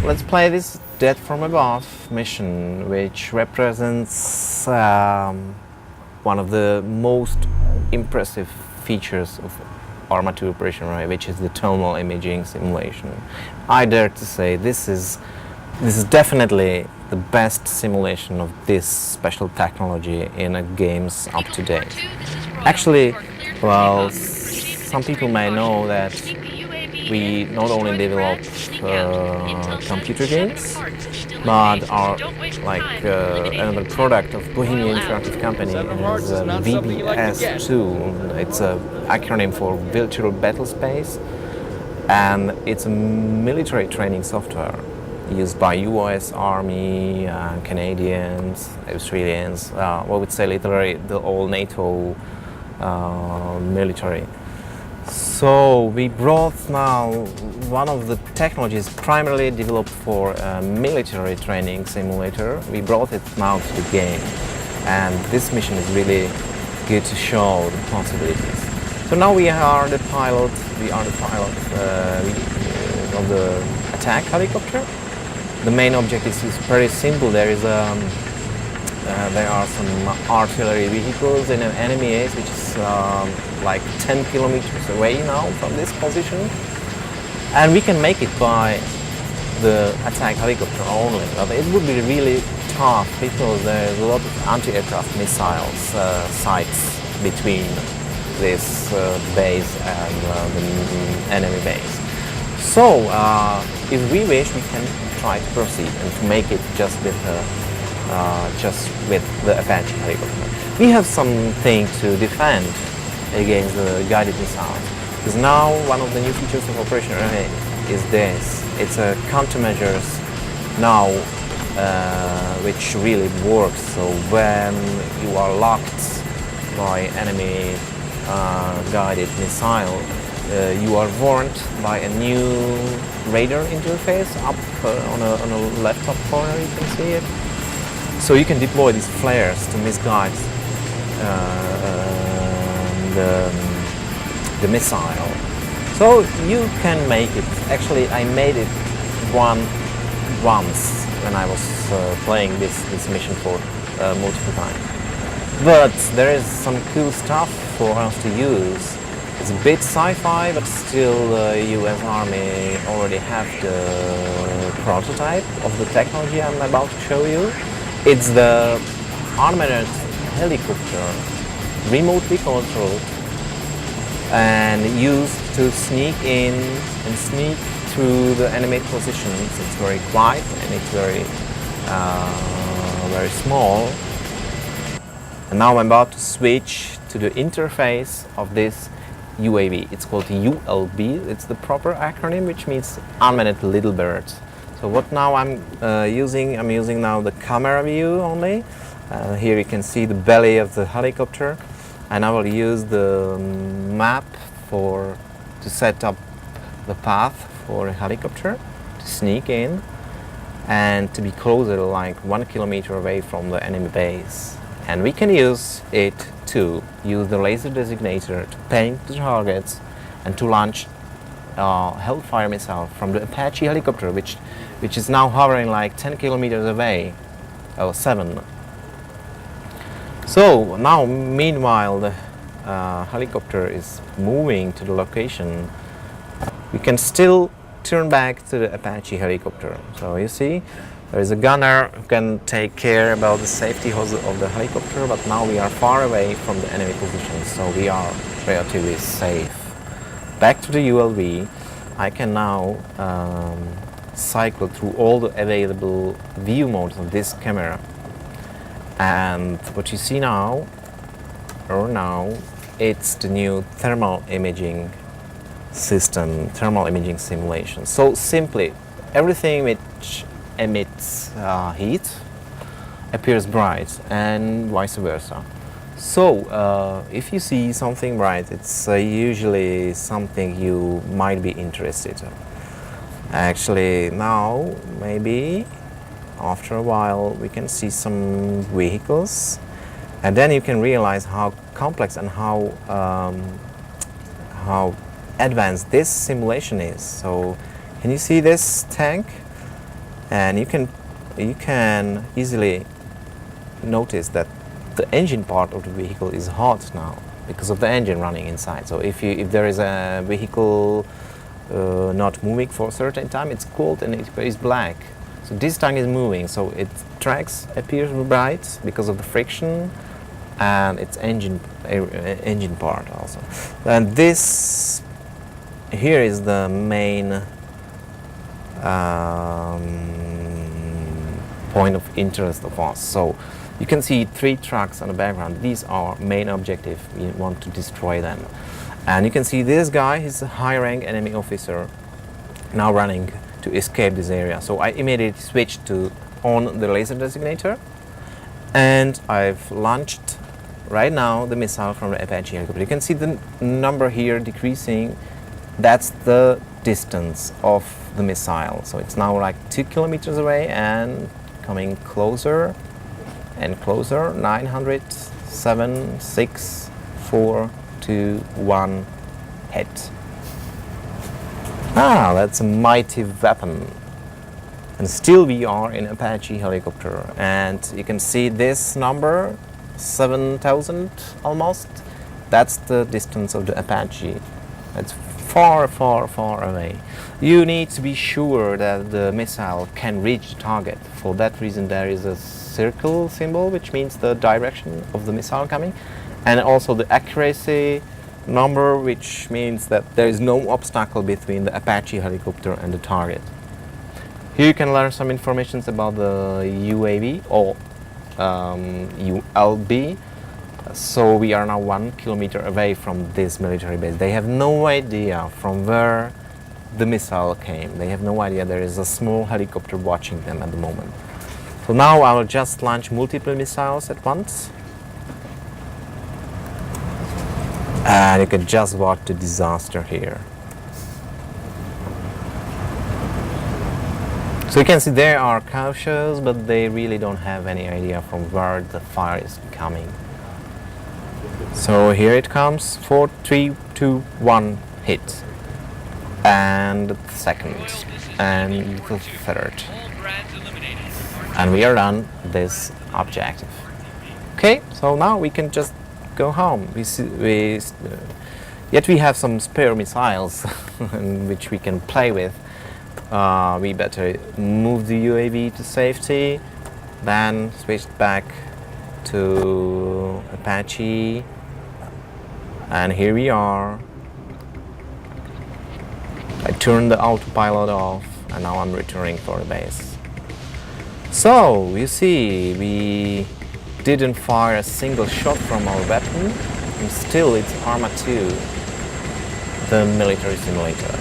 let's play this Death from Above mission, which represents one of the most impressive features of Arma 2 Operation Array, which is the thermal imaging simulation. I dare to say this is definitely the best simulation of this special technology in a games up to date. Actually, well, some people may know that we not only develop computer games, but our another product of Bohemian Interactive Company is VBS2. It's an acronym for Virtual Battle Space, and it's a military training software used by US Army, Canadians, Australians, we would say literally the whole NATO military. So we brought now one of the technologies primarily developed for military training simulator. We brought it now to the game, and this mission is really good to show the possibilities. So now we are the pilot. Of the attack helicopter. The main objective is very simple. There are some artillery vehicles in an enemy base, which is like 10 kilometers away now from this position, and we can make it by the attack helicopter only. But it would be really tough because there's a lot of anti-aircraft missiles sites between this base and the enemy base. So if we wish, we can try to proceed and to make it just with the Apache helicopter. We have something to defend against the guided missiles, because now one of the new features of Operation Array is this. It's a countermeasures now which really works. So when you are locked by enemy guided missile, you are warned by a new radar interface up on a left top corner. You can see it. So you can deploy these flares to misguide the missile. So you can make it. Actually, I made it once when I was playing this mission for multiple times. But there is some cool stuff for us to use. It's a bit sci-fi, but still the US Army already have the prototype of the technology I'm about to show you. It's the armored helicopter, remotely controlled and used to sneak in and sneak through the enemy positions. It's very quiet and it's very small. And now I'm about to switch to the interface of this UAV. It's called ULB. It's the proper acronym, which means Unmanned Little Bird. So what now I'm using now the camera view only. Here you can see the belly of the helicopter, and I will use the map to set up the path for a helicopter to sneak in and to be closer, like 1 kilometer away from the enemy base. And we can use it to use the laser designator to paint the targets and to launch Hellfire missile from the Apache helicopter, which is now hovering like 10 kilometers away, or 7. So now, meanwhile, the helicopter is moving to the location. We can still turn back to the Apache helicopter. So you see, there is a gunner who can take care about the safety of the helicopter, but now we are far away from the enemy position, so we are relatively safe. Back to the ULV, I can now cycle through all the available view modes of this camera. And what you see now, it's the new thermal imaging system, thermal imaging simulation. So simply, everything which emits heat appears bright, and vice versa. So if you see something bright, it's usually something you might be interested in. Actually, now maybe after a while we can see some vehicles, and then you can realize how complex and how advanced this simulation is. So can you see this tank? and you can easily notice that the engine part of the vehicle is hot now because of the engine running inside. So if there is a vehicle not moving for a certain time, it's cold and it is black. So this tank is moving, so its tracks appears bright because of the friction, and its engine part also. And this here is the main point of interest of us. So you can see 3 trucks on the background. These are main objective. We want to destroy them. And you can see this guy, he's a high-rank enemy officer now running to escape this area. So I immediately switched to on the laser designator, and I've launched right now the missile from the Apache helicopter. You can see the number here decreasing. That's the distance of the missile. So it's now like 2 kilometers away and coming closer and closer. 900, 7, 6, 4, 2, 1, hit. Ah, that's a mighty weapon. And still we are in Apache helicopter, and you can see this number, 7,000 almost. That's the distance of the Apache. It's far, far, far away. You need to be sure that the missile can reach the target. For that reason there is a circle symbol, which means the direction of the missile coming, and also the accuracy number, which means that there is no obstacle between the Apache helicopter and the target. Here you can learn some information about the UAV or ULB. So we are now 1 kilometer away from this military base. They have no idea from where the missile came. They have no idea there is a small helicopter watching them at the moment. So now I will just launch multiple missiles at once. And you can just watch the disaster here. So you can see they are cautious, but they really don't have any idea from where the fire is coming. So here it comes, 4, 3, 2, 1, hit. And the second, and the third. And we are done this objective. Okay, so now we can just go home. Yet we have some spare missiles which we can play with. We better move the UAV to safety, then switch back to Apache, and here we are. I turned the autopilot off, and now I'm returning for the base. So you see, we didn't fire a single shot from our weapon, and still it's Arma 2, the military simulator.